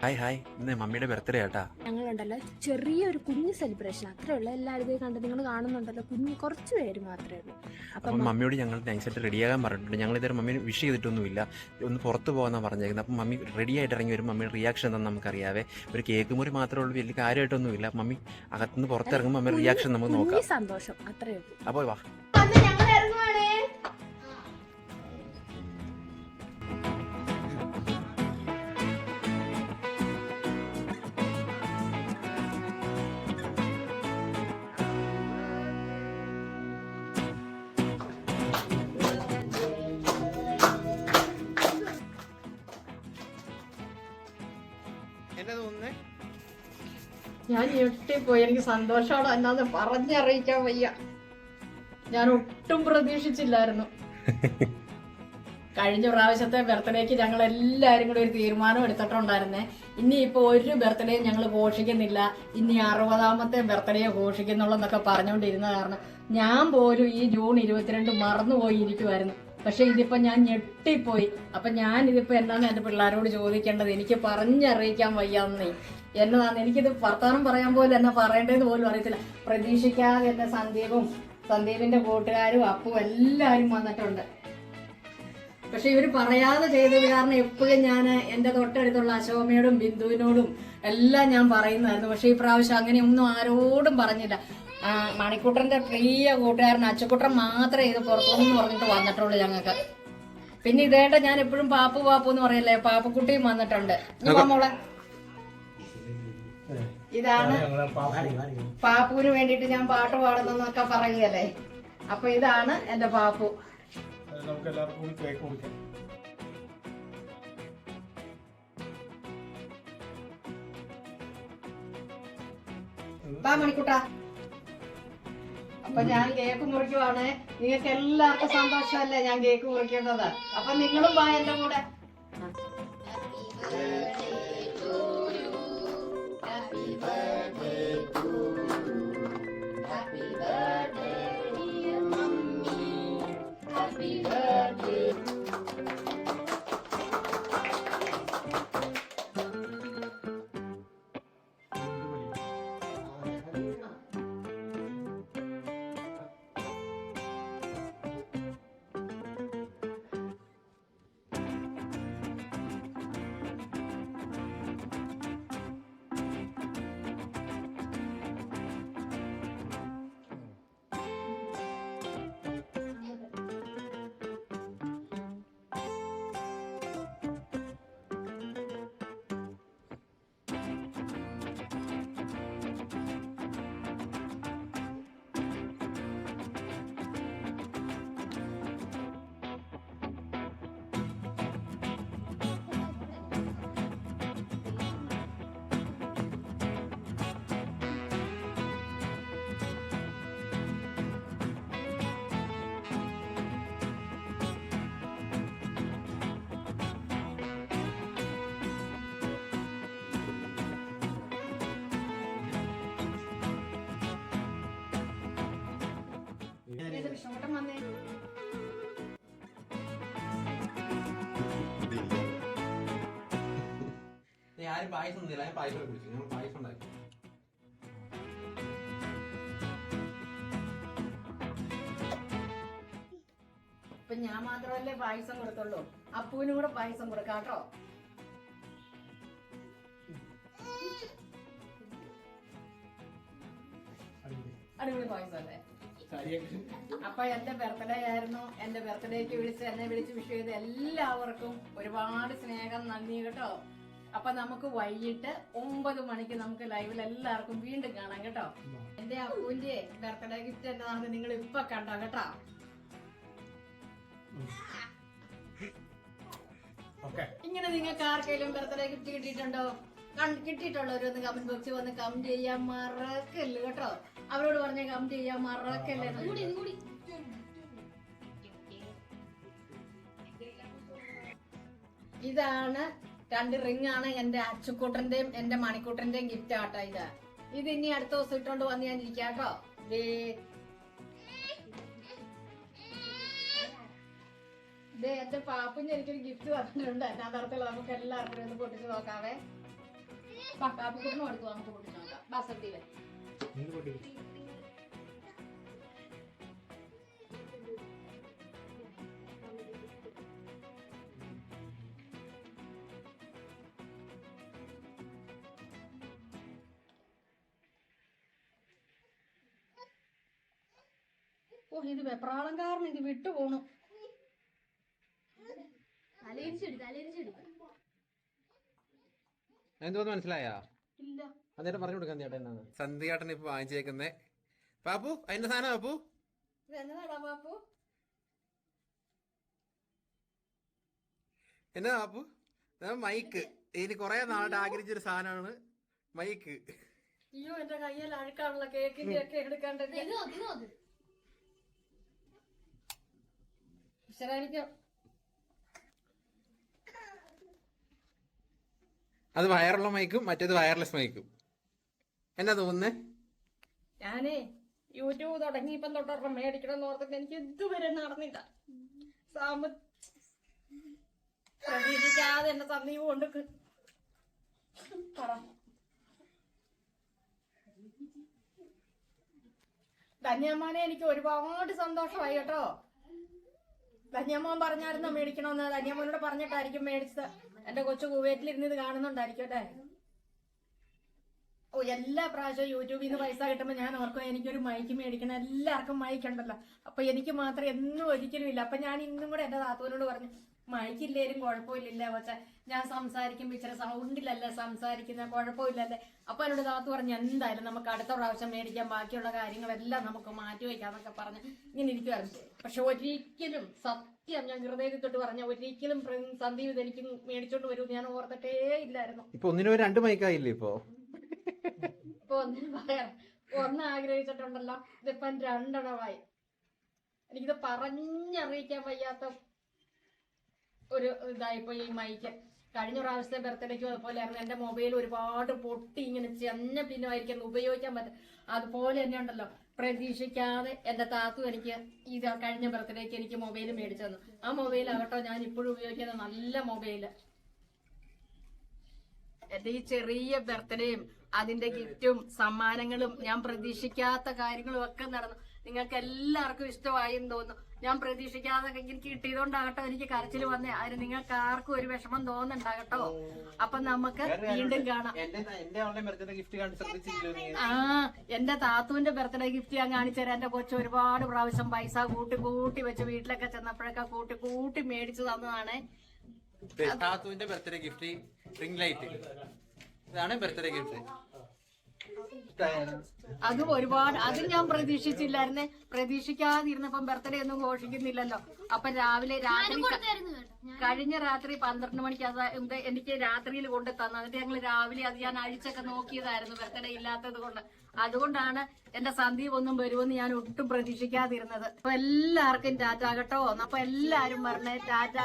Hi hi, ഇന്ന് മമ്മിയുടെ birthday ആട്ടാ. ഞങ്ങളുണ്ടല്ലോ ചെറിയൊരു കുഞ്ഞു സെലിബ്രേഷൻ അത്രേ ഉള്ളൂ. എല്ലാവരും ഇത് കണ്ട് നിങ്ങൾ കാണുന്നുണ്ടല്ലോ, കുഞ്ഞു കുറച്ച് പേര് മാത്രമേ ഉള്ളൂ. അപ്പം മമ്മിയോട് ഞങ്ങൾ നൈസായിട്ട് റെഡിയാകാൻ പറഞ്ഞിട്ടുണ്ട്. ഞങ്ങൾ ഇതുവരെ മമ്മി വിഷ് ചെയ്തിട്ടൊന്നുമില്ല. ഒന്ന് പുറത്ത് പോകാനാണ് പറഞ്ഞേക്കുന്നത്. അപ്പം മമ്മി റെഡി ആയിട്ട് ഇറങ്ങി വരും. മമ്മിയുടെ റിയാക്ഷൻ എന്താണെന്ന് നമുക്കറിയാവേ. ഒരു കേക്ക് മുറി മാത്രമേ ഉള്ളൂ, വലിയ കാര്യമായിട്ടൊന്നുമില്ല. മമ്മി അകത്തുനിന്ന് പുറത്തിറങ്ങുമ്പോൾ മമ്മിയുടെ റിയാക്ഷൻ നമുക്ക് നോക്കാം. സന്തോഷം അത്രേ ഉള്ളൂ. അപ്പോൾ വാ. ഞാൻ ഞെട്ടിപ്പോയി. എനിക്ക് സന്തോഷമാണ് എന്നാന്ന് പറഞ്ഞറിയിക്കാൻ വയ്യ. ഞാൻ ഒട്ടും പ്രതീക്ഷിച്ചില്ലായിരുന്നു. കഴിഞ്ഞ പ്രാവശ്യത്തെ ബർത്ത്ഡേക്ക് ഞങ്ങൾ എല്ലാവരും കൂടി ഒരു തീരുമാനം എടുത്തിട്ടുണ്ടായിരുന്നേ. ഇനിയിപ്പോൾ ഒരു ബർത്ത്ഡേയും ഞങ്ങൾ ഘോഷിക്കുന്നില്ല, ഇനി 60ാമത്തെ ബർത്ത്ഡേ ഘോഷിക്കുന്നുള്ളെന്നൊക്കെ പറഞ്ഞുകൊണ്ടിരുന്ന കാരണം ഞാൻ പോലും ഈ ജൂൺ 22 മറന്നുപോയി ഇരിക്കുമായിരുന്നു. പക്ഷെ ഇതിപ്പോൾ ഞാൻ ഞെട്ടിപ്പോയി. അപ്പം ഞാൻ ഇതിപ്പോൾ എന്നാന്ന് എൻ്റെ പിള്ളേരോട് ചോദിക്കേണ്ടത്, എനിക്ക് പറഞ്ഞറിയിക്കാൻ വയ്യാന്നേ. എന്നതാന്ന് എനിക്കിത് വർത്തമാനം പറയാൻ പോലും എന്നെ പറയേണ്ടതെന്ന് പോലും അറിയത്തില്ല. പ്രതീക്ഷിക്കാതെ എന്നെ സന്ദീപിന്റെ കൂട്ടുകാരും അപ്പും എല്ലാവരും വന്നിട്ടുണ്ട്. പക്ഷെ ഇവർ പറയാതെ ചെയ്തത് കാരണം എപ്പോഴും ഞാൻ എൻ്റെ തൊട്ടടുത്തുള്ള അശോമയോടും ബിന്ദുവിനോടും എല്ലാം ഞാൻ പറയുന്നതായിരുന്നു. പക്ഷെ ഈ പ്രാവശ്യം അങ്ങനെയൊന്നും ആരോടും പറഞ്ഞില്ല. മണിക്കുട്ടന്റെ പ്രിയ കൂട്ടുകാരൻ അച്ചുക്കുട്ടൻ മാത്രമേ ഇത് പുറത്തുനിന്ന് പറഞ്ഞിട്ട് വന്നിട്ടുള്ളൂ ഞങ്ങൾക്ക്. പിന്നെ ഇതേണ്ട ഞാൻ എപ്പോഴും പാപ്പു എന്ന് പറയല്ലേ, പാപ്പക്കുട്ടിയും വന്നിട്ടുണ്ട്. മോളെ, ഇതാണ് പാപ്പുവിന് വേണ്ടിയിട്ട് ഞാൻ പാട്ട് പാടുന്നൊക്കെ പറയുകയല്ലേ. അപ്പൊ ഇതാണ് എന്റെ പാപ്പു. നമുക്ക് എല്ലാവർക്കും കേക്ക് കൊടുക്കാം. മണിക്കുട്ടാ, അപ്പൊ ഞാൻ കേക്ക് മുറിക്കുവാണ്. നിങ്ങൾക്ക് എല്ലാവർക്കും സന്തോഷമല്ലേ ഞാൻ കേക്ക് മുറിക്കുന്നത്? അപ്പൊ നിങ്ങളും വാ എന്റെ കൂടെ. ആരും പായസം ഒന്നുമില്ല, പായസം കുടിച്ചു. ഞങ്ങൾ പായസം ഉണ്ടാക്കി. ഇപ്പൊ ഞാൻ മാത്രമല്ലേ പായസം കൊടുത്തുള്ളൂ, അപ്പൂവിനും കൂടെ പായസം കൊടുക്കാം കേട്ടോ. അടിപൊളി പായസം അല്ലേ? അപ്പൊ എന്റെ ബർത്ത്ഡേ ആയിരുന്നു. എന്റെ ബർത്ത്ഡേക്ക് എന്നെ വിളിച്ച് വിഷ് ചെയ്ത് എല്ലാവർക്കും ഒരുപാട് സ്നേഹം, നന്ദി കേട്ടോ. അപ്പൊ നമുക്ക് വൈകിട്ട് 9 മണിക്ക് നമുക്ക് ലൈവിൽ എല്ലാവർക്കും വീണ്ടും കാണാം കേട്ടോ. എന്റെ അപ്പൂന്റെ ബർത്ത്ഡേ ഗിഫ്റ്റ് എന്നതാണ് നിങ്ങൾ ഇപ്പൊ കണ്ടോ കേട്ടോ. ഇങ്ങനെ നിങ്ങൾക്ക് ആർക്കെങ്കിലും ബർത്ത്ഡേ ഗിഫ്റ്റ് കിട്ടിയിട്ടുണ്ടോ? കിട്ടിയിട്ടുള്ളവരൊന്ന് കമന്റ് ബോക്സിൽ വന്ന് കമന്റ് ചെയ്യാൻ മറക്കല്ലേ കേട്ടോ. അവരോട് പറഞ്ഞ കമന്റ് ചെയ്യാൻ മറക്കല്ലേ. ഇതാണ് 2 റിംഗ് ആണ് എന്റെ അച്ചുക്കൂട്ടന്റെയും എന്റെ മണിക്കൂട്ടന്റെയും ഗിഫ്റ്റ് ആട്ടോ. ഇത് ഇനി അടുത്ത ദിവസം ഇട്ടോണ്ട് വന്ന് ഞാൻ ഇരിക്കാം കേട്ടോ. എന്റെ പാപ്പിന് എനിക്കൊരു ഗിഫ്റ്റ് തന്നിട്ടുണ്ട്. അതിനകത്തുള്ള നമുക്ക് എല്ലാവർക്കും ഒന്ന് പൊട്ടിച്ച് നോക്കാവേ. കാപ്പിക്കൂട്ടിനും എടുത്തു നമുക്ക് പൊട്ടിച്ചു നോക്കാം. ബാസത്തി വരെ ഓ ഇത് വെപ്രാളം കാരണം ഇത് വിട്ടു പോണു. എന്തോന്ന് മനസ്സിലായാ? ഇല്ല അന്നേരം പറഞ്ഞു കൊടുക്കാൻ ചേട്ടൻ എന്നാണ് സന്ധ്യേട്ടൻ ഇപ്പൊ വാങ്ങിച്ചേക്കുന്നേ. പാപ്പു അതിന്റെ സാധനം പാപ്പു എന്നതാടാ പാപ്പു? എന്നാ പാപ്പു? മൈക്ക്. ഇനി കൊറേ നാളായിട്ട് ആഗ്രഹിച്ചൊരു സാധനമാണ് മൈക്ക്. അയ്യോ എന്റെ കയ്യിൽ അഴുക്കാണുള്ള കേക്കിന്റെ ഒക്കെ എടുക്കാണ്ടത്. എനിക്ക് അത് വയറുള്ള മൈക്കും മറ്റേത് വയർലെസ് മൈക്കും. എന്നാ തോന്നുന്നേ? ഞാനേ യൂട്യൂബ് തുടങ്ങിയപ്പം തൊട്ടൊരെണ്ണം മേടിക്കണം എന്ന് ഓർത്തിട്ട് എനിക്ക് ഇതുവരെ നടന്നില്ല. പ്രതീക്ഷിക്കാതെ എന്റെ സന്ദീപ് കൊണ്ട് പറ. ധന്യമ്മാനെ എനിക്ക് ഒരുപാട് സന്തോഷമായി കേട്ടോ. ധന്യമ്മോൻ പറഞ്ഞായിരുന്നു മേടിക്കണമെന്ന്. ധന്യമ്മോനോട് പറഞ്ഞിട്ടായിരിക്കും മേടിച്ചത്. എന്റെ കൊച്ചു കുവൈറ്റിലിരുന്ന് ഇത് കാണുന്നുണ്ടായിരിക്കും അല്ലേ. ഓ എല്ലാ പ്രാവശ്യവും യൂട്യൂബിൽ നിന്ന് പൈസ കിട്ടുമ്പോൾ ഞാൻ ഓർക്കും എനിക്കൊരു മൈക്ക് മേടിക്കണം. എല്ലാവർക്കും മൈക്ക് ഉണ്ടല്ലോ, അപ്പൊ എനിക്ക് മാത്രം എന്നും ഒരിക്കലും ഇല്ല. അപ്പൊ ഞാൻ ഇന്നും കൂടെ എന്റെ താത്തൂനോട് പറഞ്ഞു മൈക്കില്ലേലും കുഴപ്പമില്ല പക്ഷെ ഞാൻ സംസാരിക്കുമ്പോ ഇച്ചിരി സൗണ്ടിലല്ലേ സംസാരിക്കുന്ന, കുഴപ്പമില്ലല്ലേ. അപ്പൊ എന്നോട് താത്തു പറഞ്ഞു എന്തായാലും നമുക്ക് അടുത്ത പ്രാവശ്യം മേടിക്കാൻ, ബാക്കിയുള്ള കാര്യങ്ങളെല്ലാം നമുക്ക് മാറ്റി വയ്ക്കാന്നൊക്കെ പറഞ്ഞ് ഇങ്ങനെ ഇരിക്കുവായിരുന്നു. പക്ഷെ ഒരിക്കലും സത്യം ഞാൻ ഹൃദയത്തിൽ തൊട്ട് പറഞ്ഞ ഒരിക്കലും സന്ദീപ് ഇതെനിക്ക് മേടിച്ചോണ്ട് വരും ഞാൻ ഓർത്തിട്ടേ ഇല്ലായിരുന്നു. ഇപ്പൊ ഒന്നിനും 2 മൈക്കായില്ലേ? ഇപ്പൊ ഒന്നിനും പറയാം, ഒന്ന് ആഗ്രഹിച്ചിട്ടുണ്ടല്ലോ ഇതിപ്പം 2 എണ്ണമായി. എനിക്കിത് പറഞ്ഞറിയിക്കാൻ വയ്യാത്ത ഒരു ഇതായിപ്പോ ഈ മൈക്ക്. കഴിഞ്ഞ പ്രാവശ്യത്തെ ബർത്ത്ഡേക്ക് അതുപോലെ ആയിരുന്നു. എന്റെ മൊബൈൽ ഒരുപാട് പൊട്ടി ഇങ്ങനെ ചെന്ന പിന്നുമായിരിക്കും ഉപയോഗിക്കാൻ പറ്റും. അതുപോലെ തന്നെ ഉണ്ടല്ലോ പ്രതീക്ഷിക്കാതെ എന്റെ താത്തു എനിക്ക് ഇത് കഴിഞ്ഞ ബർത്ത്ഡേക്ക് എനിക്ക് മൊബൈൽ മേടിച്ചു തന്നു. ആ മൊബൈൽ ആകട്ടോ ഞാൻ ഇപ്പോഴും ഉപയോഗിക്കുന്ന നല്ല മൊബൈല്. എന്റെ ഈ ചെറിയ ബർത്ത്ഡേയും അതിന്റെ ഗിഫ്റ്റും സമ്മാനങ്ങളും ഞാൻ പ്രതീക്ഷിക്കാത്ത കാര്യങ്ങളും ഒക്കെ നടന്നു. നിങ്ങൾക്ക് എല്ലാവർക്കും ഇഷ്ടമായെന്ന് തോന്നുന്നു. ഞാൻ പ്രതീക്ഷിക്കാതെ എനിക്ക് കിട്ടിയതുകൊണ്ടാകട്ടോ എനിക്ക് കരച്ചിൽ വന്നേ. അതിന് നിങ്ങൾക്ക് ആർക്കും ഒരു വിഷമം തോന്നുന്നുണ്ടാകട്ടോ. അപ്പൊ നമുക്ക് വീണ്ടും കാണാം. എന്റെ താത്തുവിന്റെ ബർത്ത്ഡേ ഗിഫ്റ്റ് ഞാൻ കാണിച്ചു തരാം. എന്റെ കൊച്ചു ഒരുപാട് പ്രാവശ്യം പൈസ കൂട്ടി വെച്ച് വീട്ടിലൊക്കെ ചെന്നപ്പോഴൊക്കെ കൂട്ടി മേടിച്ചു തന്നതാണ്. താത്തുവിന്റെ ബർത്ത്ഡേ ഗിഫ്റ്റ് റിംഗ് ലൈറ്റ്. ഇതാണ് ബർത്ത്ഡേ ഗിഫ്റ്റ്. അതും ഒരുപാട് അതും ഞാൻ പ്രതീക്ഷിച്ചില്ലായിരുന്നേ. പ്രതീക്ഷിക്കാതിരുന്നപ്പം ബർത്ത്ഡേ ഒന്നും ഘോഷിക്കുന്നില്ലല്ലോ. അപ്പൊ രാത്രി കഴിഞ്ഞ രാത്രി 12 മണിക്ക് അത് എനിക്ക് രാത്രിയിൽ കൊണ്ട് തന്നു. എന്നിട്ട് ഞങ്ങൾ രാവിലെ അത് ഞാൻ അഴിച്ചൊക്കെ നോക്കിയതായിരുന്നു ബർത്ത്ഡേ ഇല്ലാത്തത് കൊണ്ട്. അതുകൊണ്ടാണ് എന്റെ സന്ദീപ് ഒന്നും വരുമെന്ന് ഞാൻ ഒട്ടും പ്രതീക്ഷിക്കാതിരുന്നത്. അപ്പൊ എല്ലാവർക്കും ടാറ്റ കേട്ടോ. അപ്പൊ എല്ലാരും പറഞ്ഞേ ടാറ്റ.